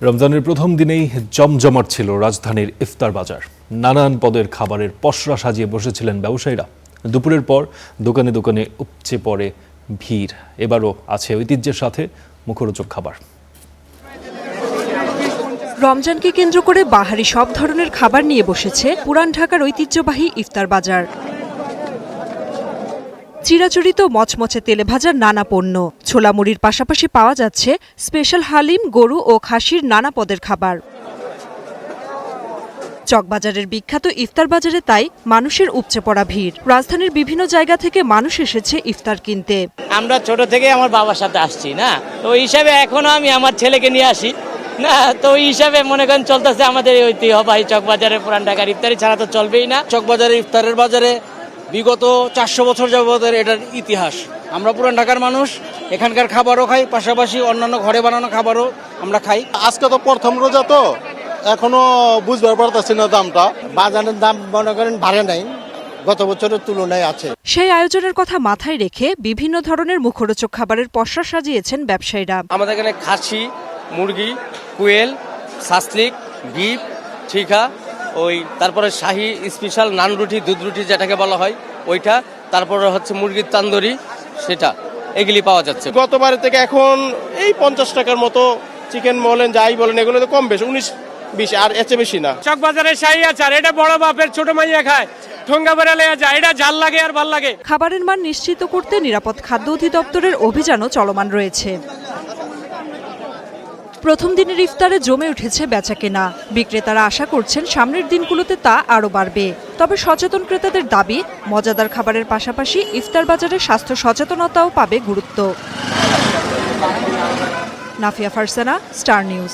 রমজানের প্রথম দিনেই জমজমাট ছিল রাজধানীর ইফতার বাজার। নানান পদের খাবারের পসরা সাজিয়ে বসেছিলেন ব্যবসায়ীরা। দুপুরের পর দোকানে দোকানে উপচে পড়ে ভিড়। এবারও আছে ঐতিহ্যের সাথে মুখরোচক খাবার। রমজানকে কেন্দ্র করে বাহারি সব ধরনের খাবার নিয়ে বসেছে পুরান ঢাকার ঐতিহ্যবাহী ইফতার বাজার। চিরাচরিত মচমচে তেলে ভাজার নানা পণ্য, ছোলা মুড়ির পাশাপাশি পাওয়া যাচ্ছে স্পেশাল হালিম, গরু ও খাসির নানা পদের খাবার। চকবাজারের বিখ্যাত ইফতার বাজারে তাই মানুষের উপচে পড়া ভিড়। রাজধানীর বিভিন্ন জায়গা থেকে মানুষ এসেছে ইফতার কিনতে। আমরা ছোট থেকে আমার বাবার সাথে আসছি না, তো ওই হিসাবে এখনো আমি আমার ছেলেকে নিয়ে আসি না, তো ওই হিসাবে মনে করেন চলতেছে আমাদের এই ঐতিহ্যবাহী চকবাজারের পুরান ঢাকার ইফতারি ছাড়া তো চলবেই না। চকবাজারের ইফতারের বাজারে বিগত 400 বছর যাবতের এটার ইতিহাস। আমরা পুরান ঢাকার মানুষ, এখানকার খাবারও খাই, পাশাপাশি অন্যান্য ঘরে বানানো খাবারও আমরা খাই। আজকে তো প্রথম রোজা, তো এখনো বুঝতে পারতেছি না দামটা। বাজারের দাম মনে করেন বাড়ে নাই, গত বছরের তুলনায় আছে। সেই আয়োজনের কথা মাথায় রেখে বিভিন্ন ধরনের মুখরোচক খাবারের পসরা সাজিয়েছেন ব্যবসায়ীরা। আমাদের এখানে খাসি, মুরগি, কুয়েল, সাসলিক, বিফ, ঠিকা, তারপরে শাহী স্পেশাল নান রুটি, দুধ রুটি যেটাকে বলা হয় ওইটা, তারপরে হচ্ছে মুরগির তান্দুরি, সেটা এগুলি পাওয়া যাচ্ছে। গতবারের থেকে এখন এই 50 টাকার মতো চিকেন বলেন যাই বলেন এগুলো তো কম বেশি 19-20, আর এর চেয়ে বেশি না। চকবাজারের শাহী আচার এটা বড় বাপের ছোট মাইয়া খায়, ঠোঙ্গা বেড়া লেয়া যায়, এটা ঝাল লাগে আর ভাল লাগে। খাবারের মান নিশ্চিত করতে নিরাপদ খাদ্য অধিদপ্তরের অভিযানও চলমান রয়েছে। প্রথম দিনের ইফতারে জমে উঠেছে বেচাকেনা। বিক্রেতারা আশা করছেন সামনের দিনগুলোতে তা আরও বাড়বে। তবে সচেতন ক্রেতাদের দাবি, মজাদার খাবারের পাশাপাশি ইফতার বাজারে স্বাস্থ্য সচেতনতাও পাবে গুরুত্ব। Nafia Farsana, star news.